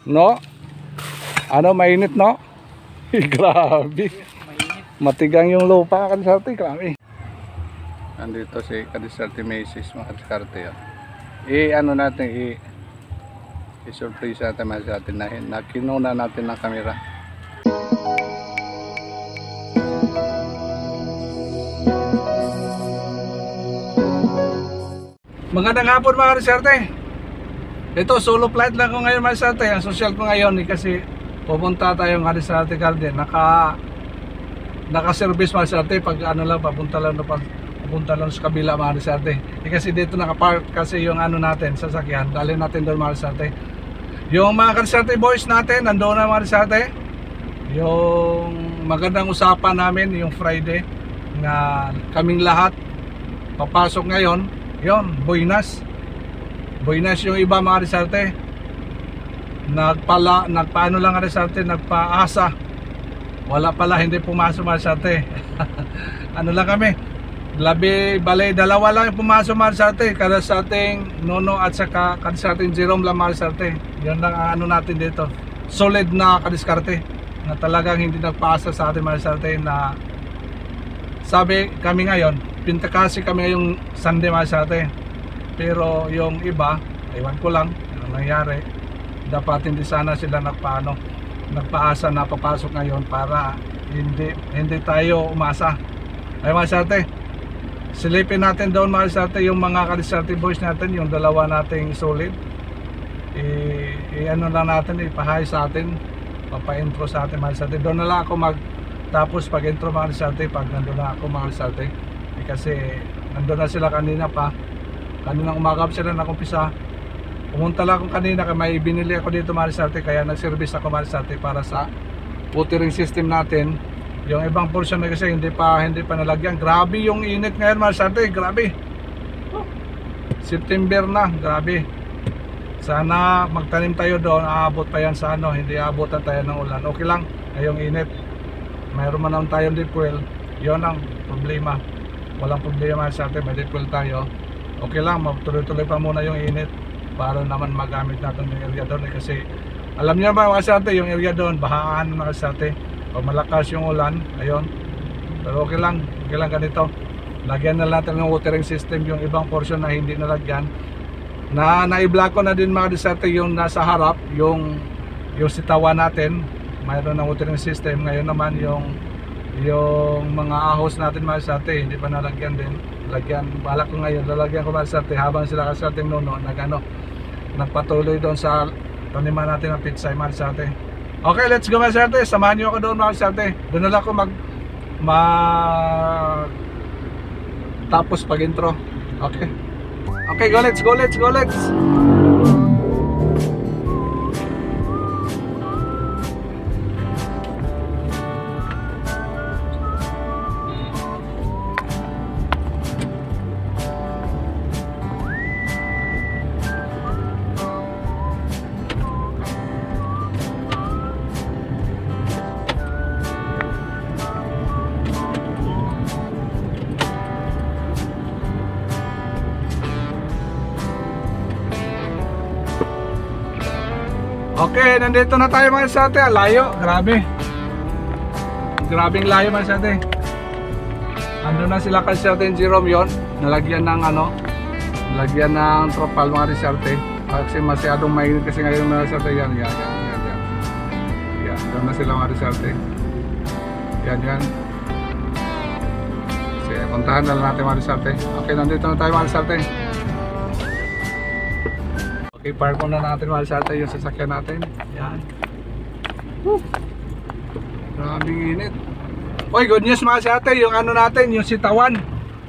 No? Ano, mainit, no? Grabe. Matigang yung lupa, Kadisarte. Grabe. Nandito si Kadisarte Macy's, mga Kadisarte. Ano natin, i-surprise natin mga Kadisarte na kinuna natin ng kamera. Magandang hapon mga Kadisarte. Ito, solo flight lang ko ngayon mga Kadisarte. Ang social ko ngayon kasi pupunta tayo mga Kadisarte Garden. Naka-service mga Kadisarte. Pag ano lang, papunta lang sa kabila mga Kadisarte. Kasi dito nakapark kasi yung ano natin, sasakyan. Dalhin natin doon mga Kadisarte. Yung mga Kadisarte boys natin, nandoon na mga Kadisarte. Yung magandang usapan namin yung Friday na kaming lahat papasok ngayon. Yon, Buenas yung iba mga Kadisarte. Nagpaano lang Kadisarte, nagpaasa. Wala pala, hindi pumasok mga Kadisarte. Ano lang kami, dalawa lang yung pumasok mga Kadisarte. Kadisating Nono at saka Kadisating Jerome lang mga Kadisarte. Yan lang ang ano natin dito. Solid na Kadiskarte na talagang hindi nagpaasa sa atin mga Kadisarte. Na sabi kami ngayon, pintakasi kami ngayong Sunday mga Kadisarte. Pero yung iba, ewan ko lang ano nangyari. Dapat hindi sana sila nagpaasa na papasok ngayon para hindi tayo umasa. Ay mga Kadisarte, silipin natin doon mga Kadisarte yung mga Kadisarte boys natin, yung dalawa nating solid. Ano lang natin, ipahay sa atin, papa-intro sa atin mga Kadisarte. Doon na lang ako tapos pag intro mga Kadisarte, pag nandun na ako mga Kadisarte. Kasi nandun na sila kanina pa. Kaninang umaga sila nakumpisa. Pumunta lang ako kanina kasi may binili ako dito mga Kadisarte. Kaya nag-service ako mga Kadisarte para sa watering system natin. Yung ibang portion na kasi hindi pa nalagyan. Grabe yung init ngayon mga Kadisarte. Grabe. September na. Grabe. Sana magtanim tayo doon. Aabot pa yan sa ano. Hindi aabotan tayo ng ulan. Okay lang. Ngayong init. Mayroon man naman tayong deep well. Yun ang problema. Walang problema mga Kadisarte. May deep well tayo. Okay lang, tuloy-tuloy pa muna yung init para naman magamit natin yung area doon kasi alam niyo ba mga Kadisarte, yung area doon bahaan mga Kadisarte pag malakas yung ulan, ayun. Pero okay lang ganito, lagyan na natin ng watering system yung ibang portion na hindi nalagyan. Na-i-block ko na din mga Kadisarte yung nasa harap, yung sitawan natin, mayroon ng watering system. Ngayon naman yung mga ahos natin mga Kadisarte hindi pa nalagyan din. Balak ko ngayon, lalagyan ko mga Kadisarte habang sila Kadisating Nono nagpatuloy doon sa taniman natin ng pitsay mga Kadisarte. Okay, let's go mga Kadisarte, samahan nyo ako doon mga Kadisarte. Doon na lang ako tapos pag intro. Okay, go let's. Okay, nandito na tayo mga Kadisarte. Layo, grabing layo mga Kadisarte. Andun na sila Kadisating Jerome yon. Nalagyan ng tropal mga Kadisarte. Kasi masyadong mainit kasi ngayon mga Kadisarte. Yan. Doon na sila mga Kadisarte. Yan. Kasi puntahan na lang natin mga Kadisarte. Okay, nandito na tayo mga Kadisarte. I-park muna natin mga Kadisarte yung sasakyan natin. Yan. Grabing init. Oy, good news mga Kadisarte, yung ano natin, yung sitawan.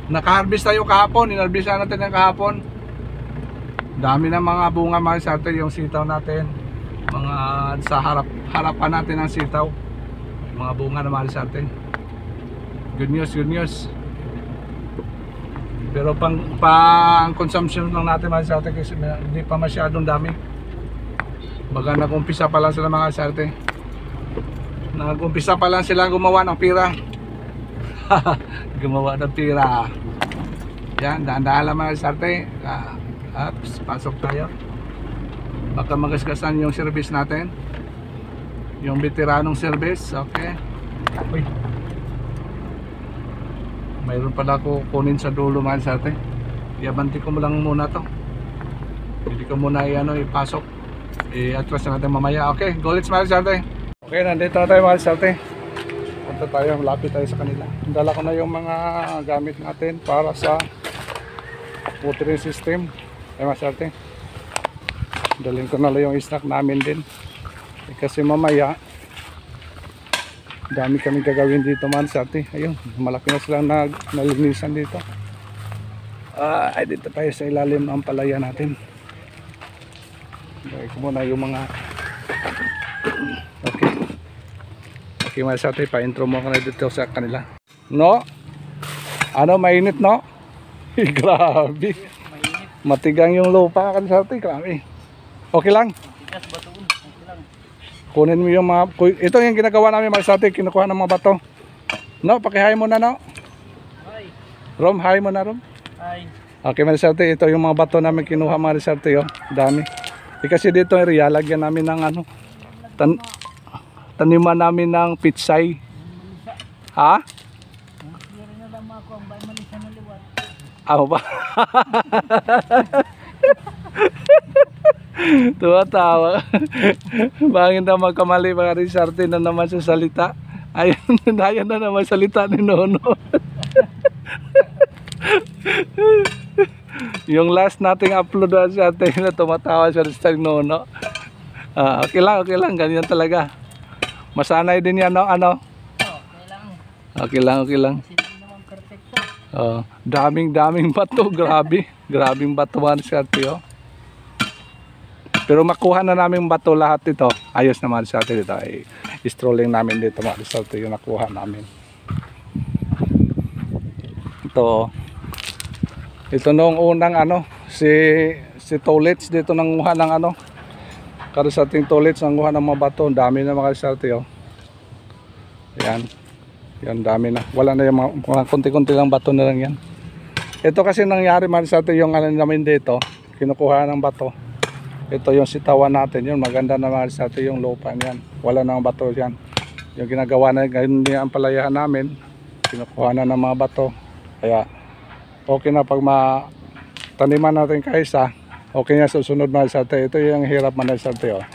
Naka-harvest tayo kahapon, inarbisan natin ng kahapon. Dami ng mga bunga mga Kadisarte yung sitaw natin. Mga sa harapan natin ng sitaw. Mga bunga na mga Kadisarte. Good news. Pero pang consumption lang natin mga Kadisarte kasi hindi pa masyadong dami. Baga nag-umpisa pa lang sila mga Kadisarte. Nag-umpisa pa lang sila gumawa ng pira. Gumawa ng pira. Yan, daan-daan lang mga Kadisarte. Pasok tayo. baka magasgasan yung service natin, yung veteranong service. Okay. Uy, mayroon pala ako kunin sa dulo mga sarte. Iabanti ko mo lang muna to, hindi ko muna ipasok, i-atras natin mamaya. Okay, go let's mga sarte. Okay, nandito na tayo mga sarte. Punta tayo, malapit tayo sa kanila. Dala ko na yung mga gamit natin para sa watering system. Ay mga sarte, dalhin ko na lang yung snack namin din, kasi mamaya dami kami gagawin dito man sarte. Ayun, malaki na silang nalinisan dito. Ay dito tayo sa ilalim ng palaya natin. Gawin ko muna yung mga okay mga sarte, pa-intro mo ka na dito sa kanila. No? Ano, mainit no? Grabe, matigang yung lupa kan sarte, grabe. Okay lang. Kunin mo yung mga, ito yung ginagawa namin mga sarte, kinukuha ng mga bato. No, pakihay mo na no. Rom, hay mo na Rom. Okay mga sarte, ito yung mga bato namin kinuha mga sarte, oh. Dami. Kasi dito area, lagyan namin ng taniman namin ng pitsay. Ha? Ako ba? Tuwa-tawa. Bangin na magkamali mga Rizarte na naman sa salita. Ayan na naman salita ni Nono. Yung last nating upload sa atin na tumatawa sa Rizarte Nono. Okay lang, ganyan talaga. Masanay din yan, no? Ano? Okay lang. Daming bato, grabing bato mga Rizarte, oh. Pero makuha na namin bato lahat ito. Ayos naman sa atin dito. Strolling namin dito mga Rizarte yung nakuha namin. Ito nung unang si Tolets dito nanguha ng Karisating Tolets nanguha ng mga bato. Dami na mga Rizarte, oh. Yan dami na. Wala na yung mga konti-konti lang bato na lang yan. Ito kasi nangyari mga Rizarte, yung namin dito, kinukuha ng bato. Ito yung sitawan natin, yun maganda na mga Rizarte yung lupa niyan. Wala nang bato yan. Yung ginagawa na ngayon ang palayahan namin, kinukuha na ng mga bato. Kaya okay na pag mataniman natin kaisa, okay na susunod mga Rizarte. Ito yung hirap mga Rizarte, oh.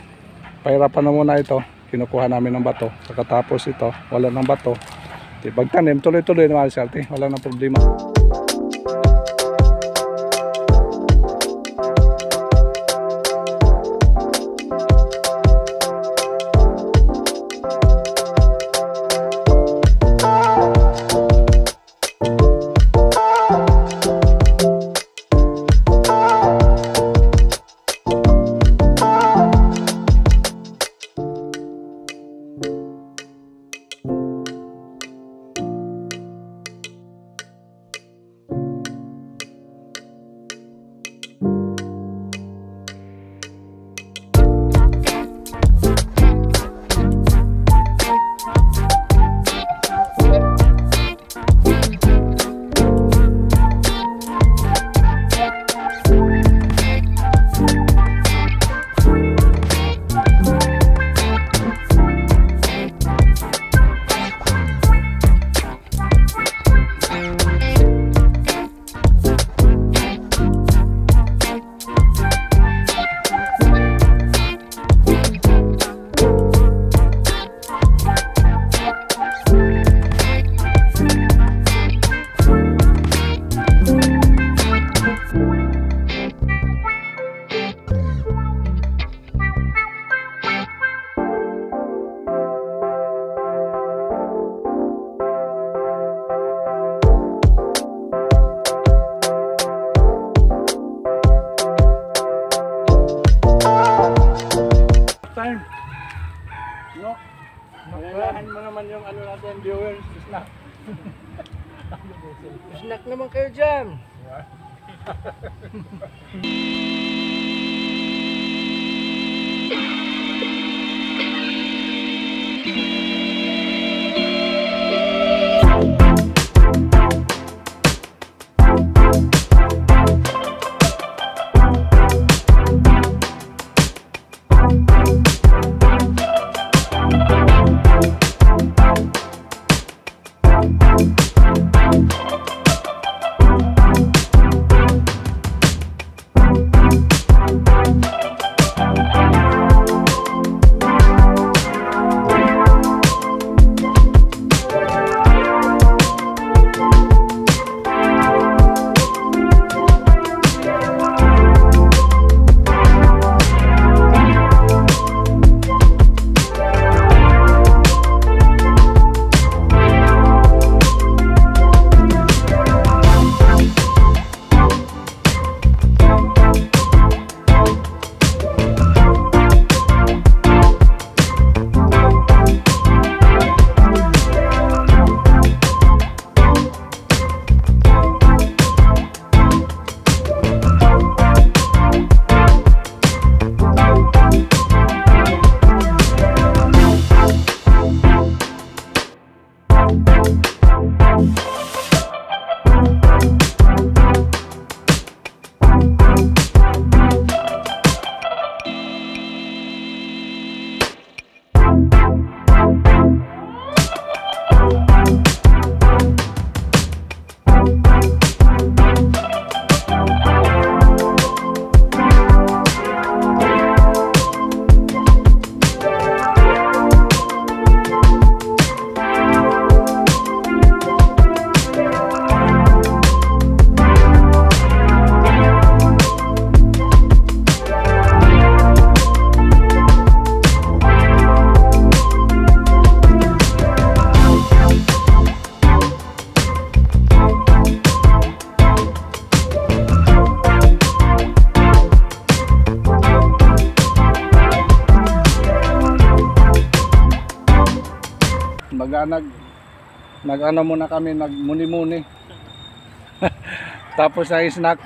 Pahirapan na muna ito, kinukuha namin ng bato. Pagkatapos ito, wala ng bato. Pagtanim, tuloy-tuloy na mga Rizarte, wala nang problema. Alalahan mo naman yung ano natin, viewers, snack. Snack naman kayo dyan. nag ano muna kami, nagmuni-muni. Tapos na snack.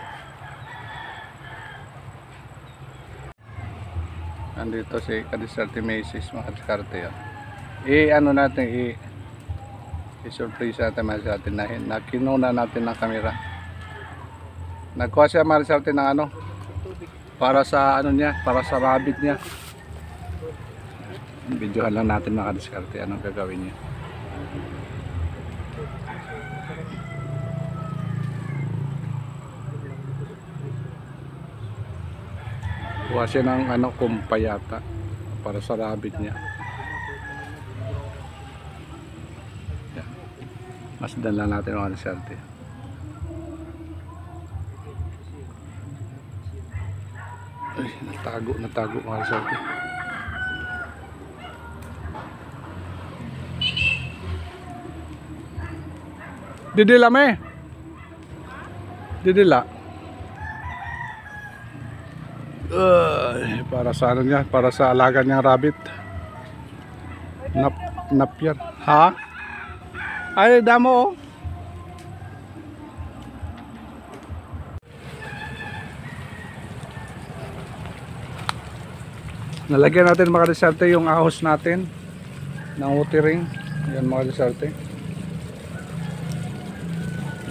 Andito si Kadiscarte Macy's, mga Kadiscarte yan. Ano natin, i-surprise natin mga Kadiscarte na kinuna natin ng camera. Nagkuha siya mga Kadiscarte ng ano, para sa ano niya, para sa rabbit niya. Videohan lang natin mga Kadiscarte anong gagawin niya. Kuha siya ng ano, kumpayata para sa rabbit niya. Yan. Masdan lang natin mga Kadiscarte. Ay, natago mga Kadiscarte. Didila me. Didila. Para sa ano niya, para sa alaga niyang rabbit. Napyan. Ha? Ay, damo oh. Nalagyan natin mga Kadiscarte yung ahos natin ng watering. Yan mga Kadiscarte.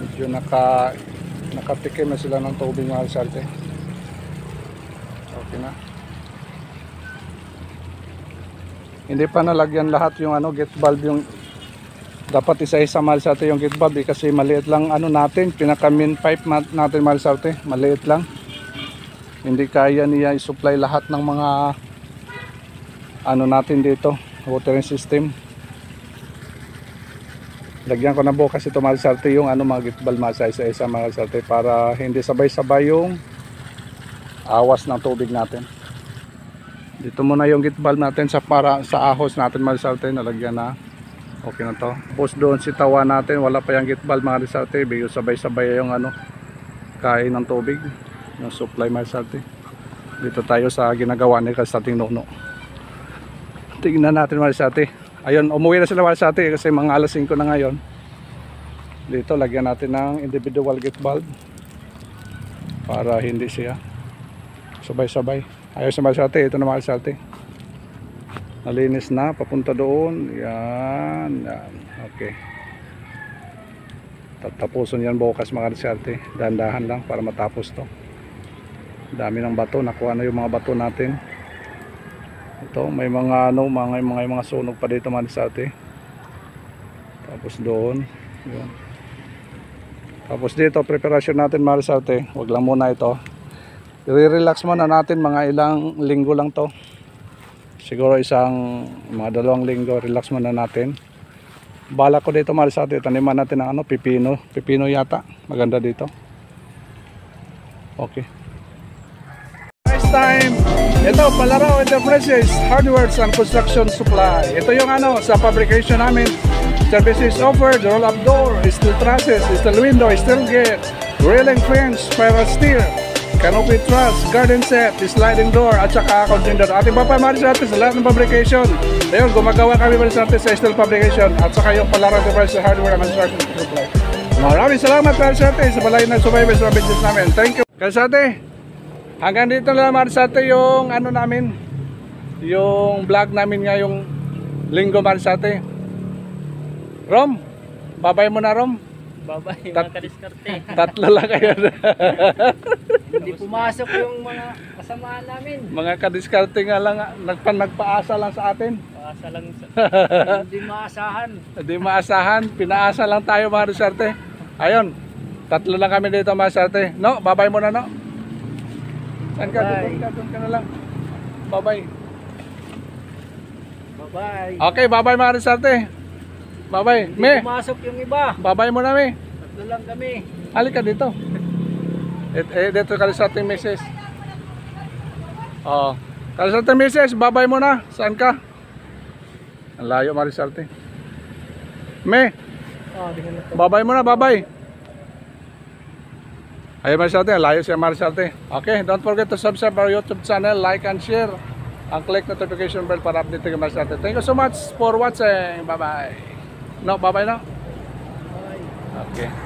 Medyo nakatikim na sila ng tubig mga Kadiscarte. Okay na. Hindi pa nalagyan lahat yung ano, gate valve, yung dapat isa-isa mga Kadiscarte yung gate valve kasi maliit lang ano natin, pinaka main pipe natin mga Kadiscarte, maliit lang. Hindi kaya niya i-supply lahat ng mga ano natin dito, watering system. Lagyan ko na bukas ito mga Kadiscarte yung ano, mga gate valve mga isa-isa mga Kadiscarte para hindi sabay-sabay yung awas ng tubig natin. Dito muna yung gate valve natin para sa ahos natin mga Kadiscarte, nalagyan na. Okay na to. Tapos doon si tawa natin, wala pa yung gate valve mga Kadiscarte, bigo sabay-sabay yung ano, kain ng tubig, yung supply mga Kadiscarte. Dito tayo sa ginagawa ni Kadiscarte Nono. Tingnan natin mga Kadiscarte. Ayun, umuwi na sila mga Kadiscarte kasi mga alas 5 na ngayon. Dito lagyan natin ng individual gate valve para hindi siya sabay-sabay. Ayos na mga Kadiscarte, ito na mga Kadiscarte. Nalinis na, papunta doon. Yan, yan. Okay. Tatapusin yan bukas mga Kadiscarte. Dahan-dahan lang para matapos to. Dami ng bato, nakuha na yung mga bato natin. Ito, may mga ano, mga sunog pa dito mga Kadiscarte. Tapos doon, yun. Tapos dito, preparasyon natin mga Kadiscarte. Wag lang muna ito. I-relax muna natin, mga ilang linggo lang to. Siguro mga 2 linggo, relax muna natin. Bala ko dito mga Kadiscarte, taniman natin ng ano, pipino. Pipino yata, maganda dito. Okay. Next time, ito, Palaro Enterprises, Hardwares and Construction Supply. Ito yung ano, sa fabrication namin. Services offered, roll-up door, steel trusses, steel window, steel gate, railing fence, spiral steel, canopy truss, garden set, sliding door, at saka container. Ating papamaris natin sa lahat ng fabrication. Ayun, gumagawa kami maris natin sa steel fabrication at saka yung Palaro Enterprises, Hardware and Construction Supply. Maraming salamat maris natin sa balay na sumaybay sa business namin. Thank you. Kalsate, hanggang dito lang maris natin yung ano namin, yung vlog namin ngayong linggo maris natin. Rom, babay mo na Rom. Babay, mga Kadiscarte. 3 lang kayo. Hindi pumasok yung mga kasamaan namin. Mga Kadiscarte nga lang, nagpaasa lang sa atin. Paasa lang sa... Hindi maasahan. Hindi maasahan, pinaasa lang tayo mga Kadiscarte. Ayun, 3 lang kami dito mga Kadiscarte. No, babay mo na no. Saan ka? Doon ka na lang. Babay. Bye-bye. Okay, babay mga Kadiscarte. Babay. Hindi Me, pumasok yung iba. babay mo na me. 3 lang kami. Halika dito. Dito Kadiscarte Mrs. Oh, Kadiscarte Mrs, babay mo na. Saan ka? Ang layo mga Kadiscarte. Me, Di ko na to. babay mo na, babay. Ayun mga Kadiscarte, layo siya mga Kadiscarte. Okay, don't forget to subscribe our YouTube channel, like and share, and click notification bell para update kayo mga Kadiscarte. Thank you so much for watching. Bye bye. No, bye-bye na. Bye. Okay.